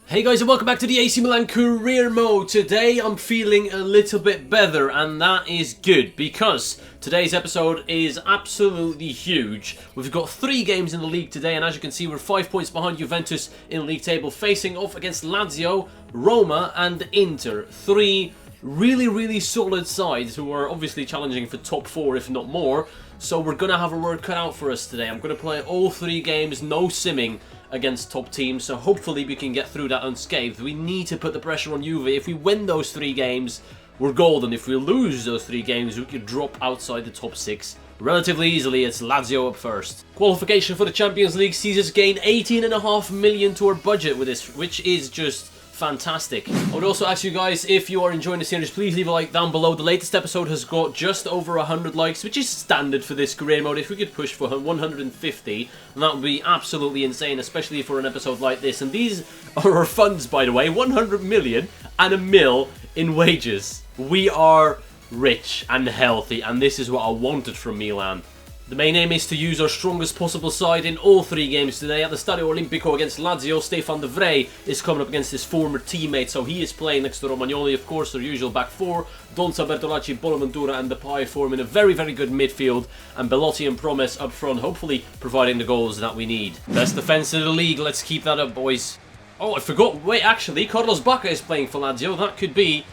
Hey guys, and welcome back to the AC Milan career mode. Today I'm feeling a little bit better, and that is good because today's episode is absolutely huge. We've got 3 games in the league today, and as you can see we're 5 points behind Juventus in the league table, facing off against Lazio, Roma and Inter. 3 really solid sides who are obviously challenging for top 4 if not more. So we're going to have our work cut out for us today. I'm going to play all 3 games, no simming, against top teams, so hopefully we can get through that unscathed. We need to put the pressure on Juve. If we win those 3 games, we're golden. If we lose those 3 games, we could drop outside the top 6 relatively easily. It's Lazio up first. Qualification for the Champions League sees us gain 18.5 million to our budget with this, which is just fantastic. I would also ask you guys, if you are enjoying the series, please leave a like down below. The latest episode has got just over 100 likes, which is standard for this career mode. If we could push for 150, that would be absolutely insane, especially for an episode like this. And these are our funds, by the way, 100 million and a mil in wages. We are rich and healthy, and this is what I wanted from Milan. The main aim is to use our strongest possible side in all 3 games today. At the Stadio Olimpico against Lazio, Stefan de Vrij is coming up against his former teammate, so he is playing next to Romagnoli, of course, their usual back 4. Donza, Bertolacci, Bonaventura and Depay form in a very good midfield, and Belotti and Promes up front, hopefully providing the goals that we need. Best defence in the league, let's keep that up, boys. Oh, I forgot, wait, actually, Carlos Bacca is playing for Lazio. That could be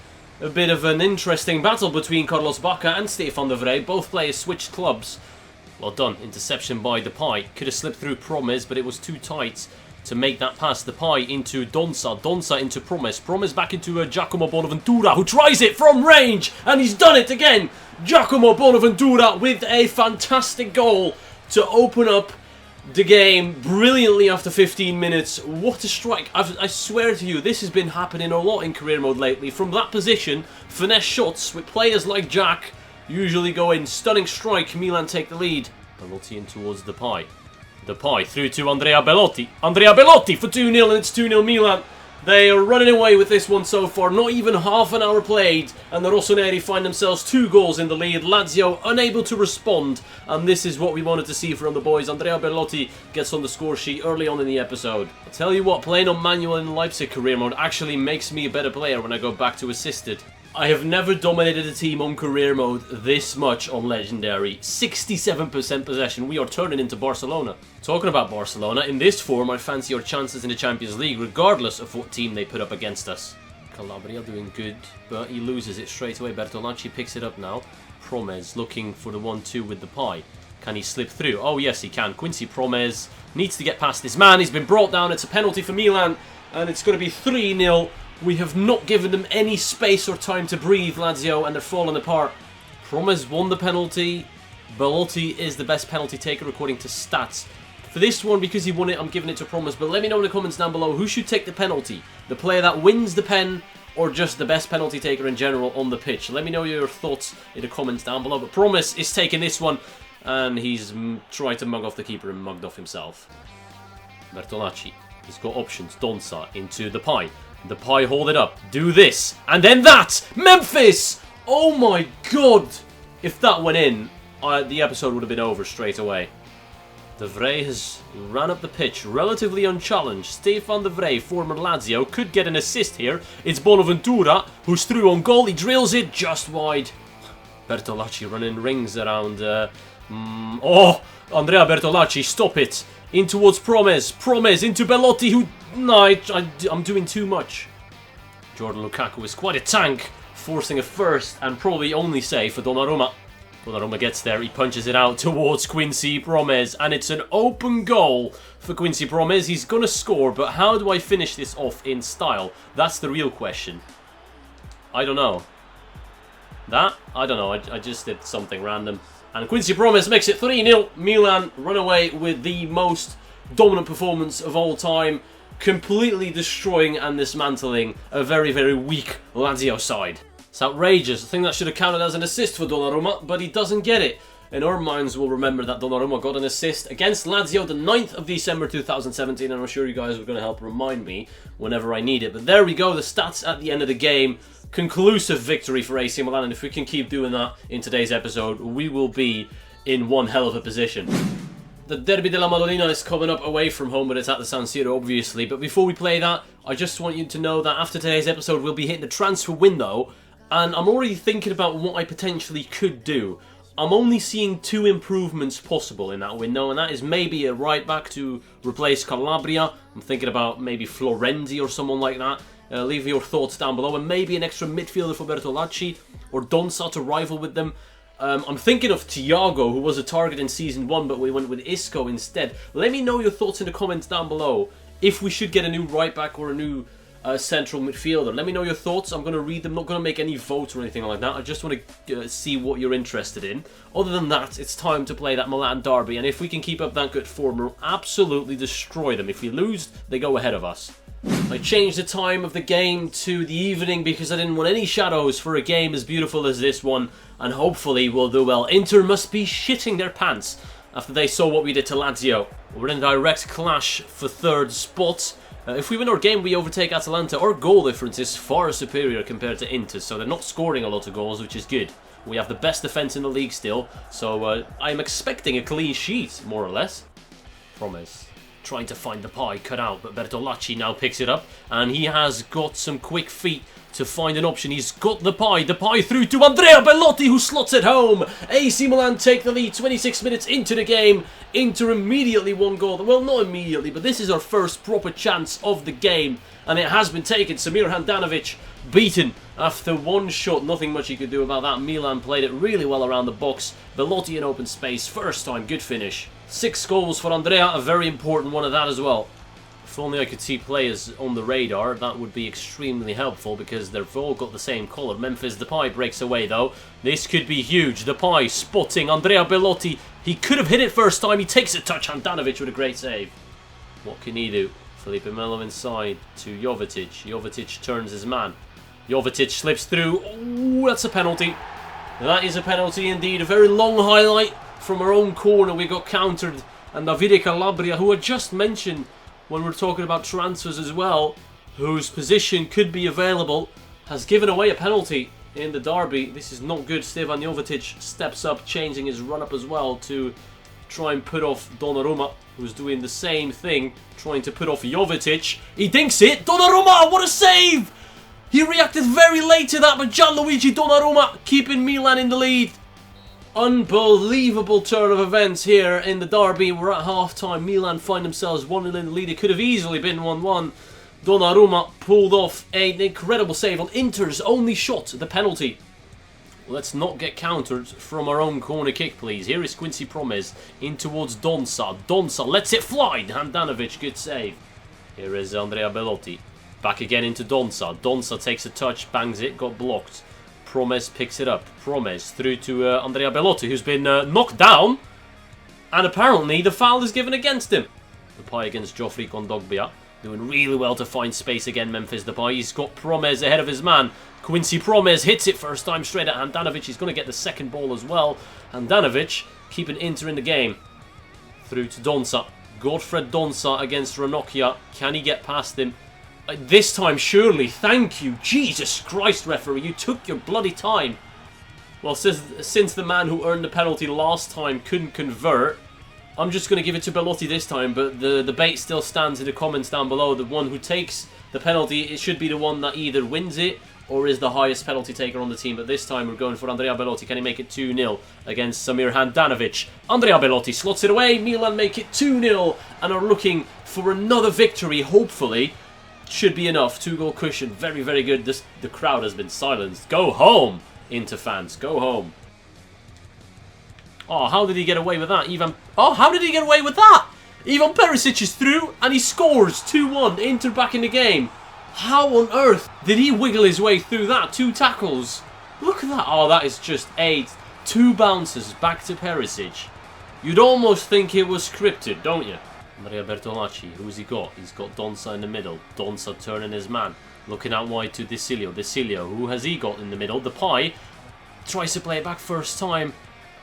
a bit of an interesting battle between Carlos Bacca and Stefan de Vrij. Both players switched clubs. Well done, interception by Depay. Could have slipped through Promes, but it was too tight to make that pass. Depay into Donza, Donza into Promes, Promes back into Giacomo Bonaventura, who tries it from range, and he's done it again! Giacomo Bonaventura with a fantastic goal to open up the game brilliantly after 15 minutes. What a strike. I swear to you, this has been happening a lot in career mode lately. From that position, finesse shots with players like Jack usually go in. Stunning strike, Milan take the lead. Belotti in towards Depay. Depay through to Andrea Belotti. Andrea Belotti for 2-0, and it's 2-0 Milan. They are running away with this one so far. Not even half an hour played, and the Rossoneri find themselves 2 goals in the lead. Lazio unable to respond, and this is what we wanted to see from the boys. Andrea Belotti gets on the score sheet early on in the episode. I tell you what, playing on manual in Leipzig career mode actually makes me a better player when I go back to assisted. I have never dominated a team on career mode this much on Legendary. 67% possession. We are turning into Barcelona. Talking about Barcelona, in this form I fancy our chances in the Champions League regardless of what team they put up against us. Calabria doing good, but he loses it straight away. Bertolacci picks it up now. Promes looking for the 1-2 with Depay. Can he slip through? Oh yes he can. Quincy Promes needs to get past this man. He's been brought down. It's a penalty for Milan, and it's going to be 3-0. We have not given them any space or time to breathe, Lazio, and they're falling apart. Promes won the penalty. Belotti is the best penalty taker according to stats. For this one, because he won it, I'm giving it to Promes. But let me know in the comments down below who should take the penalty. The player that wins the pen, or just the best penalty taker in general on the pitch. Let me know your thoughts in the comments down below. But Promes is taking this one, and he's tried to mug off the keeper and mugged off himself. Bertolacci. He's got options. Donza into Depay. Depay hold it up, do this, and then that! Memphis! Oh my god! If that went in, the episode would have been over straight away. De Vrij has ran up the pitch relatively unchallenged. Stefan de Vrij, former Lazio, could get an assist here. It's Bonaventura who's through on goal. He drills it just wide. Bertolacci running rings around. Oh! Andrea Bertolacci, stop it! In towards Promes. Promes into Belotti, who... No, I'm doing too much. Jordan Lukaku is quite a tank, forcing a first and probably only save for Donnarumma. Donnarumma gets there, he punches it out towards Quincy Promes, and it's an open goal for Quincy Promes. He's going to score, but how do I finish this off in style? That's the real question. I don't know. I don't know, I just did something random. And Quincy Promes makes it 3-0. Milan run away with the most dominant performance of all time, completely destroying and dismantling a very weak Lazio side. It's outrageous. I think that should have counted as an assist for Donnarumma, but he doesn't get it. And our minds will remember that Donnarumma got an assist against Lazio the 9th of December 2017, and I'm sure you guys are going to help remind me whenever I need it. But there we go, the stats at the end of the game. Conclusive victory for AC Milan, and if we can keep doing that in today's episode, we will be in one hell of a position. The Derby della Madonnina is coming up away from home, but it's at the San Siro, obviously. But before we play that, I just want you to know that after today's episode, we'll be hitting the transfer window, and I'm already thinking about what I potentially could do. I'm only seeing 2 improvements possible in that window, and that is maybe a right back to replace Calabria. I'm thinking about maybe Florenzi or someone like that. Leave your thoughts down below, and maybe an extra midfielder for Bertolacci or Donza to rival with them. I'm thinking of Thiago, who was a target in Season 1, but we went with Isco instead. Let me know your thoughts in the comments down below. If we should get a new right back or a new central midfielder, let me know your thoughts. I'm going to read them, not going to make any votes or anything like that. I just want to see what you're interested in. Other than that, it's time to play that Milan derby, and if we can keep up that good form, we'll absolutely destroy them. If we lose, they go ahead of us. I changed the time of the game to the evening because I didn't want any shadows for a game as beautiful as this one, and hopefully we'll do well. Inter must be shitting their pants after they saw what we did to Lazio. We're in a direct clash for 3rd spot. If we win our game, we overtake Atalanta. Our goal difference is far superior compared to Inter, so they're not scoring a lot of goals, which is good. We have the best defence in the league still, so I'm expecting a clean sheet, more or less. Promise. Trying to find the pie cut out, but Bertolacci now picks it up, and he has got some quick feet to find an option. He's got the pie through to Andrea Bellotti, who slots it home. AC Milan take the lead 26 minutes into the game. Inter immediately 1 goal. Well, not immediately, but this is our first proper chance of the game, and it has been taken. Samir Handanovic beaten after 1 shot. Nothing much he could do about that. Milan played it really well around the box. Bellotti in open space. First time, good finish. 6 goals for Andrea, a very important one of that as well. If only I could see players on the radar, that would be extremely helpful because they've all got the same colour. Memphis Depay breaks away though. This could be huge. Depay spotting Andrea Bellotti. He could have hit it first time. He takes a touch. Handanovic with a great save. What can he do? Felipe Melo inside to Jovetic. Jovetic turns his man. Jovetic slips through. Oh, that's a penalty. That is a penalty indeed. A very long highlight from our own corner. We got countered. And Davide Calabria, who I just mentioned when we're talking about transfers as well, whose position could be available, has given away a penalty in the derby. This is not good. Stevan Jovetic steps up, changing his run-up as well to try and put off Donnarumma, who's doing the same thing, trying to put off Jovetic. He dinks it. Donnarumma, what a save! He reacted very late to that, but Gianluigi Donnarumma keeping Milan in the lead. Unbelievable turn of events here in the derby. We're at half-time. Milan find themselves 1-0 in the lead. It could have easily been 1-1. Donnarumma pulled off an incredible save on Inter's only shot, the penalty. Let's not get countered from our own corner kick, please. Here is Quincy Promes in towards Donza. Donza lets it fly. Handanovic, good save. Here is Andrea Bellotti. Back again into Donza. Donza takes a touch, bangs it, got blocked. Promes picks it up. Promes through to Andrea Bellotti, who's been knocked down. And apparently the foul is given against him. Depay against Geoffrey Kondogbia. Doing really well to find space again, Memphis Depay. He's got Promes ahead of his man. Quincy Promes hits it first time straight at Handanovic. He's going to get the second ball as well. Handanovic keeping Inter in the game. Through to Donza. Godfred Donza against Ranocchia. Can he get past him? This time, surely. Thank you. Jesus Christ, referee. You took your bloody time. Well, since the man who earned the penalty last time couldn't convert, I'm just going to give it to Bellotti this time. But the debate still stands in the comments down below. The one who takes the penalty, it should be the one that either wins it or is the highest penalty taker on the team. But this time we're going for Andrea Bellotti. Can he make it 2-0 against Samir Handanovic? Andrea Bellotti slots it away. Milan make it 2-0 and are looking for another victory, hopefully. Should be enough. 2-goal cushion. Very, very good. The crowd has been silenced. Go home, Inter fans. Go home. Oh, how did he get away with that? How did he get away with that? Ivan Perisic is through and he scores 2-1. Inter back in the game. How on earth did he wiggle his way through that? 2 tackles. Look at that. Oh, that is just 8. 2 bounces back to Perisic. You'd almost think it was scripted, don't you? Maria Bertolacci, who's he got? He's got Donza in the middle. Donza turning his man. Looking out wide to De Cilio. Who has he got in the middle? Depay tries to play it back first time.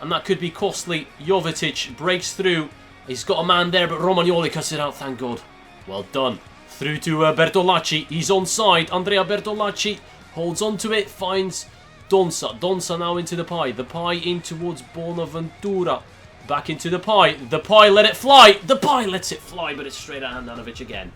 And that could be costly. Jovetic breaks through. He's got a man there, but Romagnoli cuts it out, thank God. Well done. Through to Bertolacci. He's onside. Andrea Bertolacci holds on to it. Finds Donza. Donza now into Depay. Depay in towards Bonaventura. Back into the pie. The pie let it fly. The pie lets it fly, but it's straight at Handanovic again.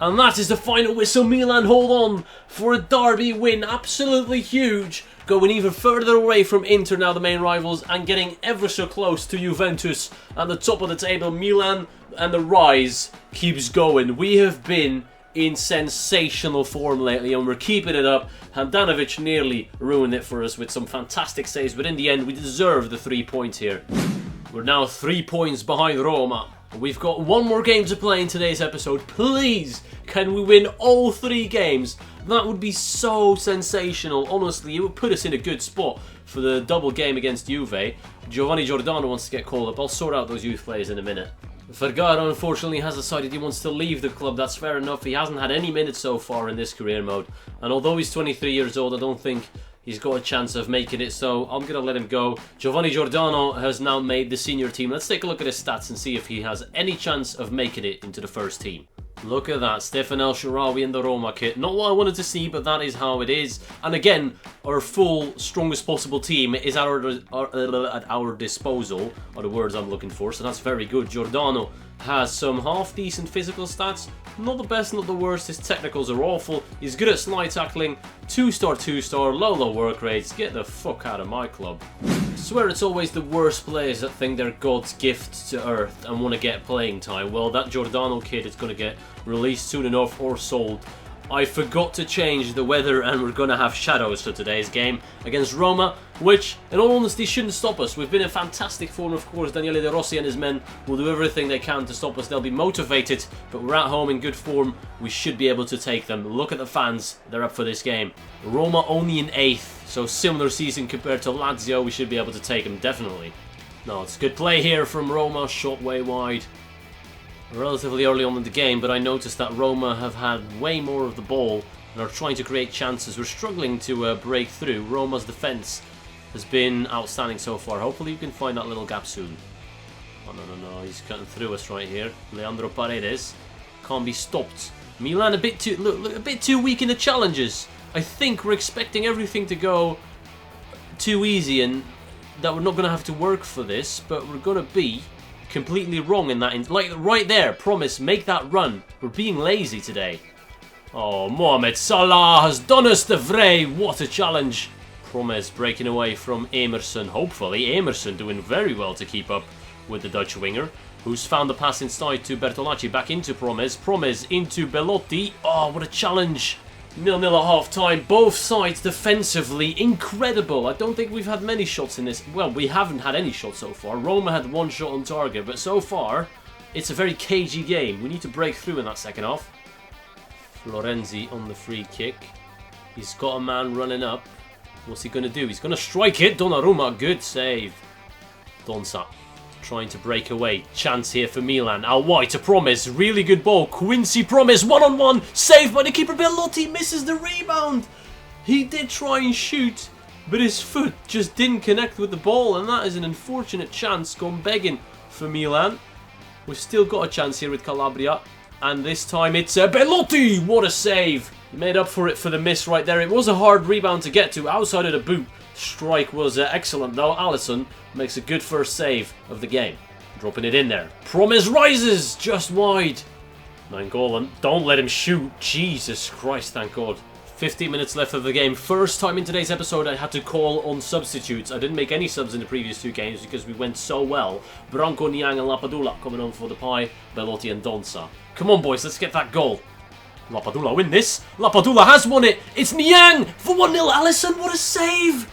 And that is the final whistle. Milan hold on for a derby win. Absolutely huge. Going even further away from Inter, now the main rivals, and getting ever so close to Juventus at the top of the table. Milan and the rise keeps going. We have been in sensational form lately and we're keeping it up. Handanovic nearly ruined it for us with some fantastic saves, but in the end we deserve the 3 points here. We're now 3 points behind Roma. We've got one more game to play in today's episode. Please, can we win all 3 games? That would be so sensational. Honestly, it would put us in a good spot for the double game against Juve. Giovanni Giordano wants to get called up. I'll sort out those youth players in a minute. Vergara unfortunately has decided he wants to leave the club. That's fair enough. He hasn't had any minutes so far in this career mode. And although he's 23 years old, I don't think he's got a chance of making it, so I'm going to let him go. Giovanni Giordano has now made the senior team. Let's take a look at his stats and see if he has any chance of making it into the first team. Look at that, Stefan El Shaarawy in the Roma kit. Not what I wanted to see, but that is how it is. And again, our full, strongest possible team is at our disposal, are the words I'm looking for, so that's very good. Giordano has some half-decent physical stats. Not the best, not the worst. His technicals are awful. He's good at slide tackling. 2-star, 2-star, low work rates. Get the fuck out of my club. I swear it's always the worst players that think they're God's gift to earth and want to get playing time. Well, that Giordano kid is going to get released soon enough or sold. I forgot to change the weather and we're going to have shadows for today's game against Roma, which, in all honesty, shouldn't stop us. We've been in fantastic form, of course. Daniele De Rossi and his men will do everything they can to stop us. They'll be motivated, but we're at home in good form. We should be able to take them. Look at the fans. They're up for this game. Roma only in 8th, so similar season compared to Lazio. We should be able to take them, definitely. No, it's good play here from Roma. Shot way wide. Relatively early on in the game, but I noticed that Roma have had way more of the ball and are trying to create chances. We're struggling to break through. Roma's defence has been outstanding so far. Hopefully you can find that little gap soon. Oh, no, he's cutting through us right here. Leandro Paredes can't be stopped. Milan a bit too weak in the challenges. I think we're expecting everything to go too easy and that we're not going to have to work for this, but we're going to be completely wrong in that. Like right there, Promise, make that run. We're being lazy today. Oh, Mohamed Salah has done us the fray. What a challenge. Promise breaking away from Emerson. Hopefully, Emerson doing very well to keep up with the Dutch winger, who's found the pass inside to Bertolacci. Back into Promise. Promise into Belotti. Oh, what a challenge. 0-0 at half-time. Both sides defensively incredible. I don't think we've had many shots in this. Well, we haven't had any shots so far. Roma had 1 shot on target, but so far, it's a very cagey game. We need to break through in that second half. Florenzi on the free kick. He's got a man running up. What's he going to do? He's going to strike it. Donnarumma, good save. Donsa trying to break away. Chance here for Milan. Al White to Promise. Really good ball. Quincy Promise. 1-on-1. Saved by the keeper. Belotti misses the rebound. He did try and shoot, but his foot just didn't connect with the ball, and that is an unfortunate chance gone begging for Milan. We've still got a chance here with Calabria, and this time it's Belotti. What a save. He made up for it for the miss right there. It was a hard rebound to get to outside of the boot. Strike was excellent though. Alisson makes a good first save of the game. Dropping it in there. Promise rises just wide. Nainggolan, don't let him shoot. Jesus Christ, thank God. 15 minutes left of the game. First time in today's episode I had to call on substitutes. I didn't make any subs in the previous 2 games because we went so well. Branco, Niang and Lapadula coming on for the pie. Belotti and Donsa. Come on boys, let's get that goal. Lapadula win this. Lapadula has won it. It's Niang for 1-0. Alisson, what a save.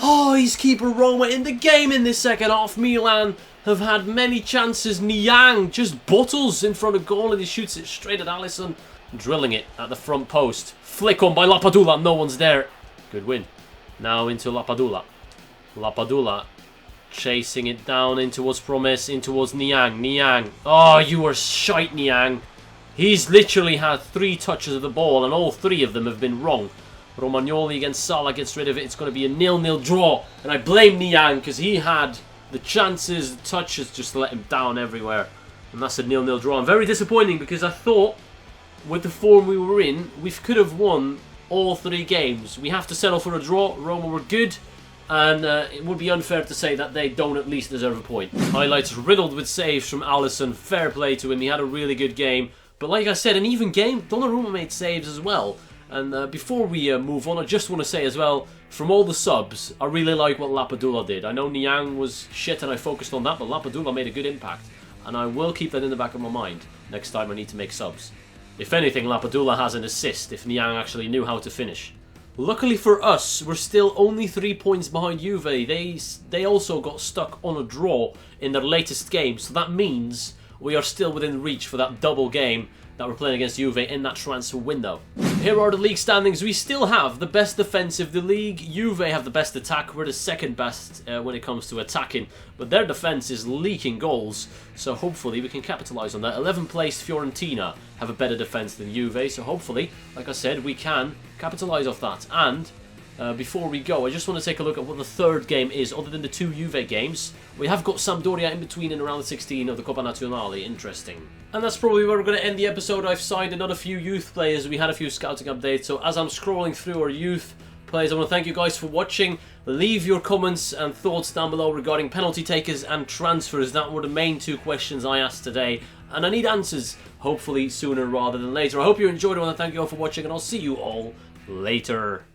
Oh, he's keeper Roma in the game in this second half. Milan have had many chances. Niang just bottles in front of goal and he shoots it straight at Alisson. Drilling it at the front post. Flick on by Lapadula. No one's there. Good win. Now into Lapadula. Lapadula chasing it down in towards Promise, in towards Niang. Niang. Oh, you are shite, Niang. He's literally had 3 touches of the ball and all 3 of them have been wrong. Romagnoli against Salah gets rid of it. It's going to be a 0-0 draw. And I blame Niang because he had the chances, the touches, just let him down everywhere. And that's a 0-0 draw. And very disappointing because I thought with the form we were in, we could have won all 3 games. We have to settle for a draw. Roma were good. And it would be unfair to say that they don't at least deserve a point. Highlights riddled with saves from Alisson. Fair play to him. He had a really good game. But like I said, an even game. Donnarumma made saves as well. And before we move on, I just want to say as well, from all the subs, I really like what Lapadula did. I know Niang was shit and I focused on that, but Lapadula made a good impact. And I will keep that in the back of my mind next time I need to make subs. If anything, Lapadula has an assist if Niang actually knew how to finish. Luckily for us, we're still only 3 points behind Juve. They also got stuck on a draw in their latest game, so that means we are still within reach for that double game that we're playing against Juve in that transfer window. Here are the league standings. We still have the best defense of the league. Juve have the best attack. We're the second best when it comes to attacking, but their defense is leaking goals, so hopefully we can capitalize on that. 11th placed Fiorentina have a better defense than Juve, so hopefully, like I said, we can capitalize off that. And before we go, I just want to take a look at what the third game is, other than the 2 Juve games. We have got Sampdoria in between in around the 16 of the Coppa Nazionale. Interesting. And that's probably where we're going to end the episode. I've signed another few youth players. We had a few scouting updates, so as I'm scrolling through our youth players, I want to thank you guys for watching. Leave your comments and thoughts down below regarding penalty takers and transfers. That were the main 2 questions I asked today, and I need answers, hopefully sooner rather than later. I hope you enjoyed it. I want to thank you all for watching, and I'll see you all later.